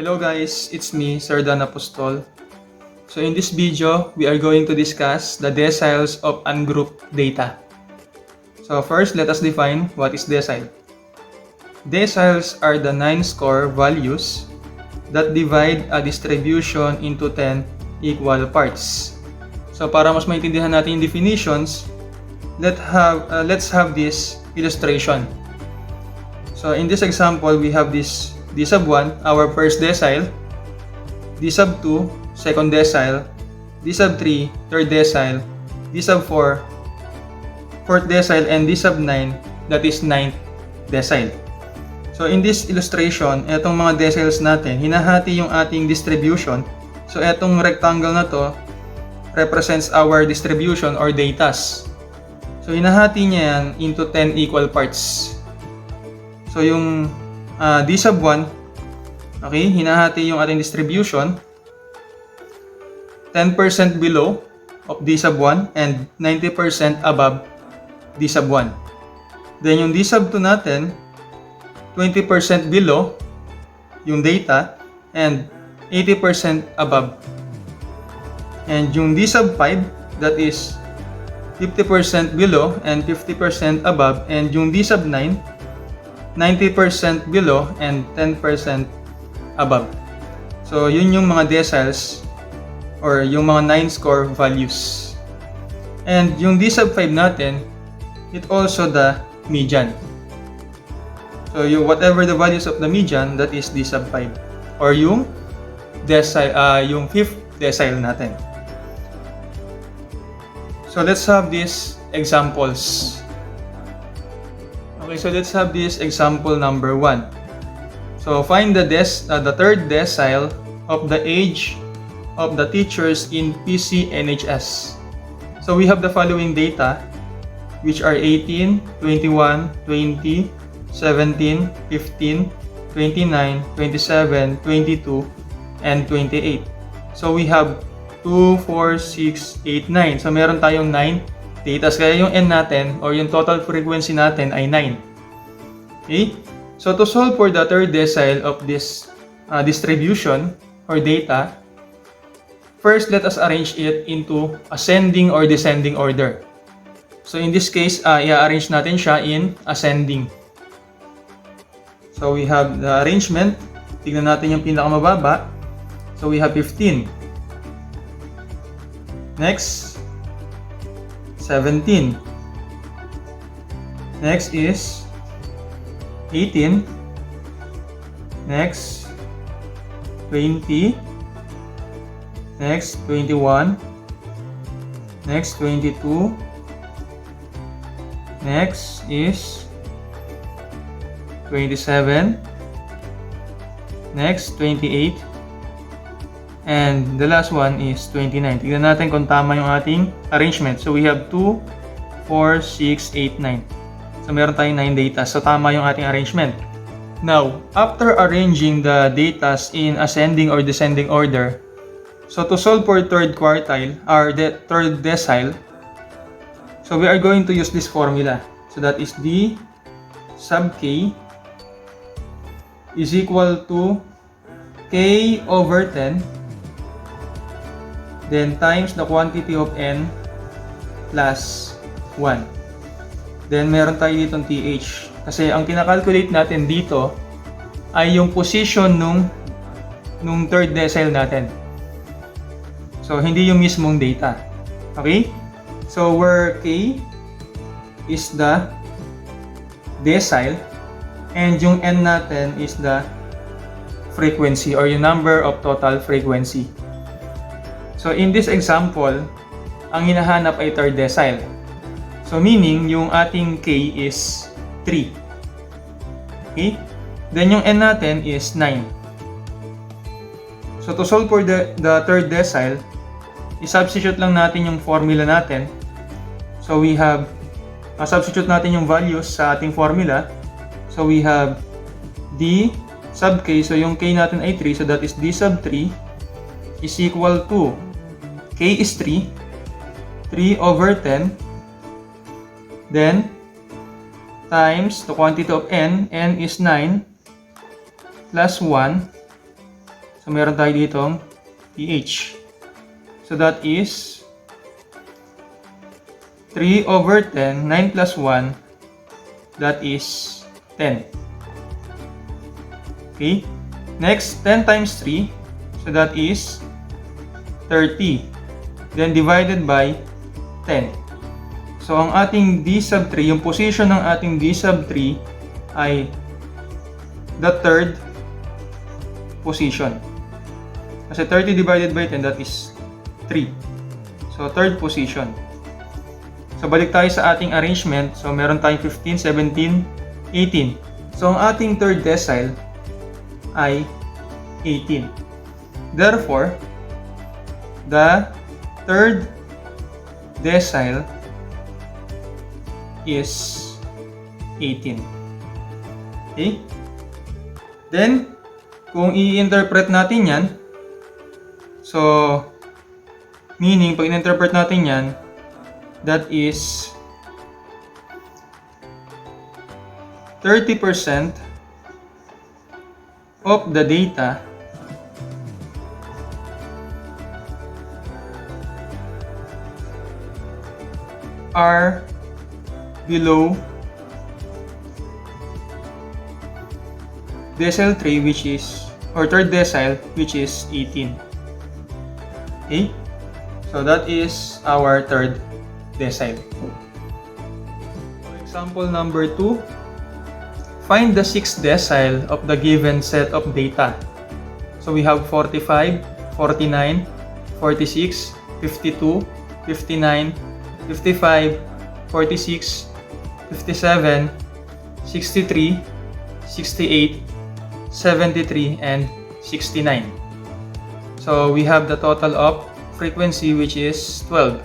Hello guys, it's me, Sir Dan Apostol. So in this video, we are going to discuss the deciles of ungrouped data. So first, let us define what is decile. Deciles are the 9-score values that divide a distribution into 10 equal parts. So para mas maintindihan natin yung definitions, let's have this illustration. So in this example, we have this D sub 1, our first decile, D sub 2, second decile, D sub 3, third decile, D sub 4, fourth decile, and D sub 9, that is ninth decile. So in this illustration, etong mga deciles natin, hinahati yung ating distribution. So etong rectangle na to represents our distribution or datas. So hinahati niya yan into 10 equal parts. So yung D sub 1, okay, hinahati yung ating distribution 10% below of D sub 1 and 90% above D sub 1. Then yung D sub 2 natin, 20% below yung data and 80% above. And yung D sub 5, that is 50% below and 50% above. And yung D sub 9, 90% below and 10% above. So yun yung mga deciles or yung mga 9-score values. And yung D sub 5 natin, it also the median. So yung whatever the values of the median, that is D sub 5 or yung decile, yung 5th decile natin. So let's have these examples. Okay, so let's have this example number 1. So find the third decile of the age of the teachers in PCNHS. So we have the following data, which are 18, 21, 20, 17, 15, 29, 27, 22, and 28. So we have 2, 4, 6, 8, 9. So meron tayong 9 datas, kaya yung N natin or yung total frequency natin ay 9. Okay? So to solve for the third decile of this distribution or data, first let us arrange it into ascending or descending order. So in this case, i-arrange natin siya in ascending. So we have the arrangement. Tignan natin yung pinakamababa. So we have 15. Next, 17. Next is 18. Next, 20. Next, 21. Next, 22. Next is 27. Next, 28. And the last one is 29. Tignan natin kung tama yung ating arrangement. So we have 2, 4, 6, 8, 9. So meron tayong 9 data. So tama yung ating arrangement. Now, after arranging the datas in ascending or descending order, so to solve for third quartile or the third decile, so we are going to use this formula. So that is D sub K is equal to K over 10 then times the quantity of N plus 1. Then meron tayo ditong TH. Kasi ang kinakalculate natin dito ay yung position nung third decile natin. So hindi yung mismong data. Okay? So where K is the decile and yung N natin is the frequency or yung number of total frequency. So in this example, ang hinahanap ay third decile. So meaning yung ating K is 3. Okay? Then yung N natin is 9. So to solve for the third decile, i-substitute lang natin yung formula natin. So we have substitute natin yung values sa ating formula. So we have D sub K. So yung K natin ay 3. So that is D sub 3 is equal to K is 3. 3 over 10. Then times the quantity of N. N is 9 plus 1 So meron tayo ditong PH. So that is 3 over 10, 9 plus 1, that is 10. Okay? Next, 10 times 3, so that is 30. Then divided by 10. So ang ating D sub 3, yung position ng ating D sub 3 ay the third position. Kasi 30 divided by 10, that is 3. So, third position. So, balik tayo sa ating arrangement. So, meron tayong 15, 17, 18. So, ang ating third decile ay 18. Therefore, the third decile is 18. Okay? Then, kung i-interpret natin yan, so, meaning, pag in-interpret natin yan, that is 30% of the data are below decile 3, which is, or third decile, which is 18. Okay? So that is our third decile. Example number 2. Find the sixth decile of the given set of data. So we have 45, 49, 46, 52, 59, 55, 46, 57, 63, 68, 73, and 69. So we have the total of frequency, which is 12.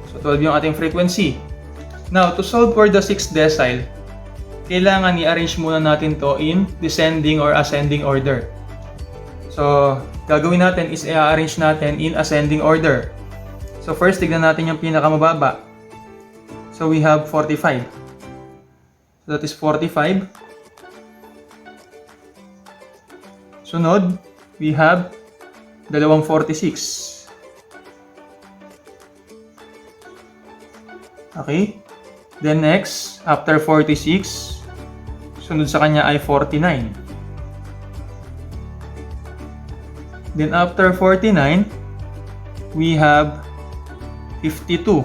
So 12 yung ating frequency. Now, to solve for the sixth decile, kailangan i-arrange muna natin to in descending or ascending order. So, gagawin natin is i-arrange natin in ascending order. So first, tignan natin yung pinakamababa. So we have 45. So that is 45. Sunod, we have dalawang 46. Okay? Then next, after 46, sunod sa kanya ay 49. Then after 49, we have 52.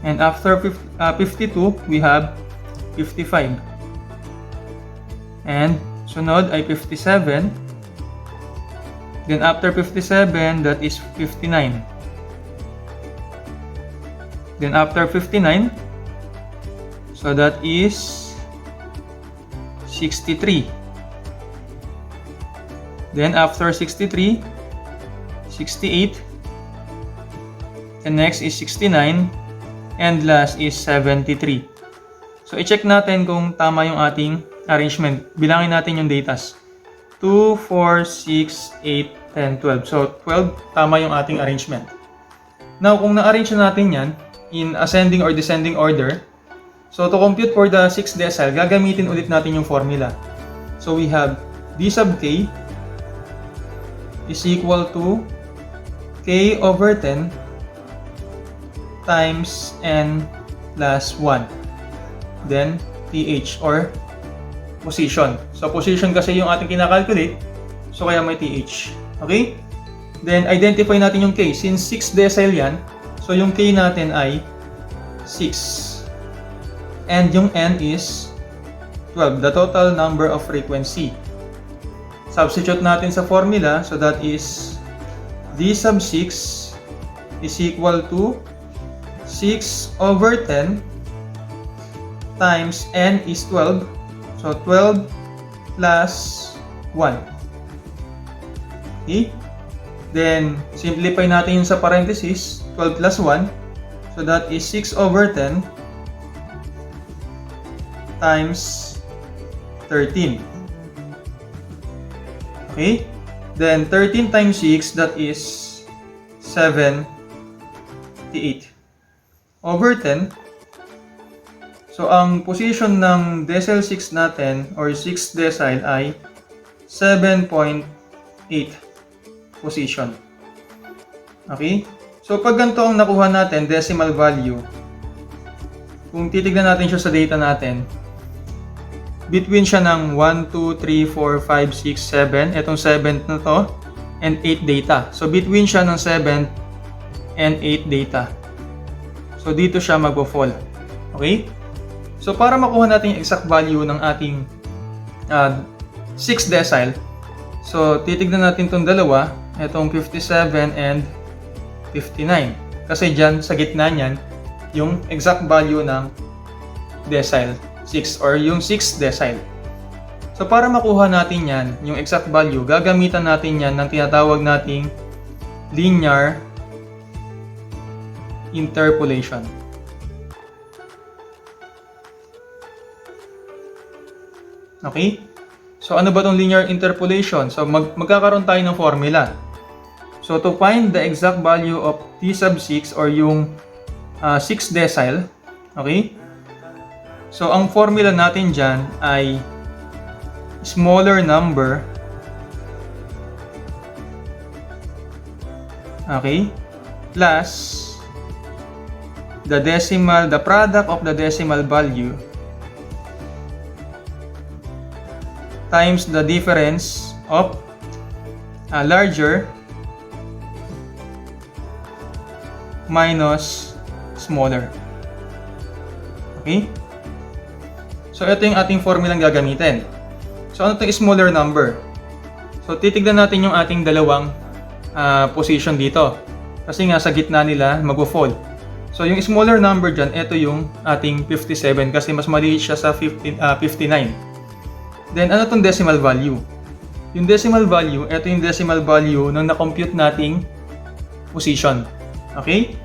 And after 52, we have 55. And sunod ay 57. Then after 57, that is 59. Then after 59, so that is 63. Then after 63, 68. And next is 69. And last is 73. So i-check natin kung tama yung ating arrangement. Bilangin natin yung datas. 2, 4, 6, 8, 10, 12. So 12, tama yung ating arrangement. Now, kung na-arrange na natin yan in ascending or descending order, so to compute for the 6th decile, gagamitin ulit natin yung formula. So we have D sub k is equal to k over 10 times n plus 1. Then, th or position. So, position kasi yung ating kinakalculate. So, kaya may th. Okay? Then, identify natin yung k. Since 6 decile yan, so yung k natin ay 6. And yung n is 12. The total number of frequency. Substitute natin sa formula. So, that is d sub 6 is equal to 6 over 10 times n is 12. So 12 plus 1. Okay? Then, simplify natin yung sa parenthesis. 12 plus 1. So that is 6 over 10 times 13. Okay? Then 13 times 6, that is 78. Over 10. So, ang position ng decile 6 natin or 6th decile ay 7.8 position. Okay? So, pag ganito ang nakuha natin, decimal value, kung titignan natin siya sa data natin, between siya ng 1, 2, 3, 4, 5, 6, 7, itong 7th na to, and 8 data. So, between siya ng 7 and 8 data. So, dito siya magpo-fall. Okay? So, para makuha natin yung exact value ng ating 6th decile, so, titignan natin itong dalawa, itong 57 and 59. Kasi dyan, sa gitna niyan, yung exact value ng decile 6 or yung 6th decile. So, para makuha natin yan, yung exact value, gagamitan natin yan ng tinatawag nating linear interpolation. Okay? So, ano ba itong linear interpolation? So, magkakaroon tayo ng formula. So, to find the exact value of T sub 6 or yung 6th decile, okay? So, ang formula natin dyan ay smaller number, okay, plus the product of the decimal value times the difference of larger minus smaller. Okay? So, ito yung ating formulang gagamitin. So, ano itong smaller number? So, titignan natin yung ating dalawang position dito. Kasi nga, sa gitna nila, mag-fall. So, yung smaller number dyan, ito yung ating 57 kasi mas maliit siya sa 59. Then, ano itong decimal value? Yung decimal value, ito yung decimal value nung na-compute nating position. Okay?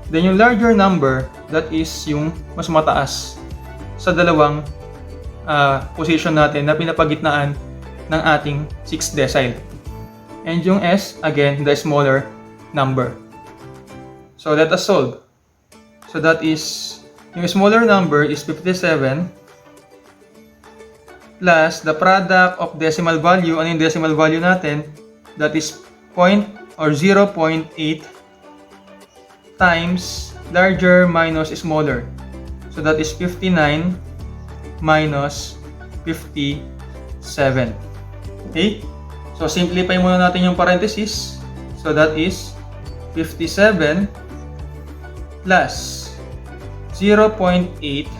Then, yung larger number, that is yung mas mataas sa dalawang position natin na pinapagitnaan ng ating 6th decile. And yung S, again, the smaller number. So, let us solve. So, that is, yung smaller number is 57 plus the product of decimal value. Ano yung decimal value natin? That is 0.8 times larger minus smaller. So that is 59 minus 57. Okay? So simplify muna natin yung parenthesis. So that is 57 plus 0.8,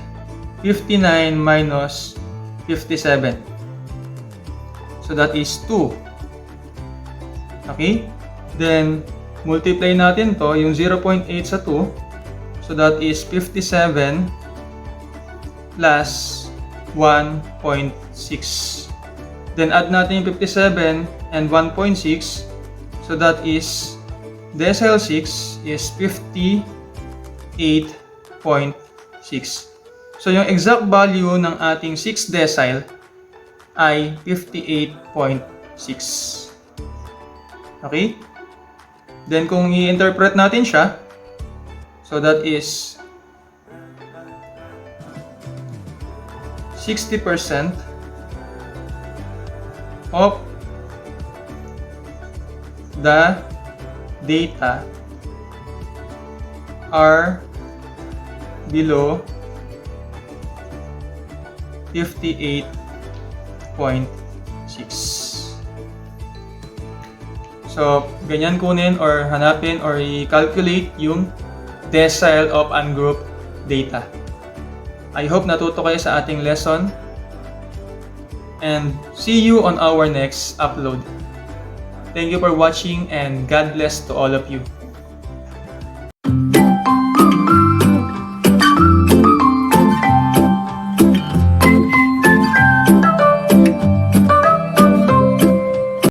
59 minus 57. So that is 2. Okay? Then, multiply natin to, yung 0.8 sa 2. So that is 57 plus 1.6. Then, add natin yung 57 and 1.6. So that is, decile 6 is 58.6. So, yung exact value ng ating 6th decile ay 58.6. Okay? Then, kung i-interpret natin siya, so that is 60% of the data are below 58.6. So, ganyan kunin or hanapin or i-calculate yung decile of ungrouped data. I hope natuto kayo sa ating lesson and see you on our next upload. Thank you for watching and God bless to all of you.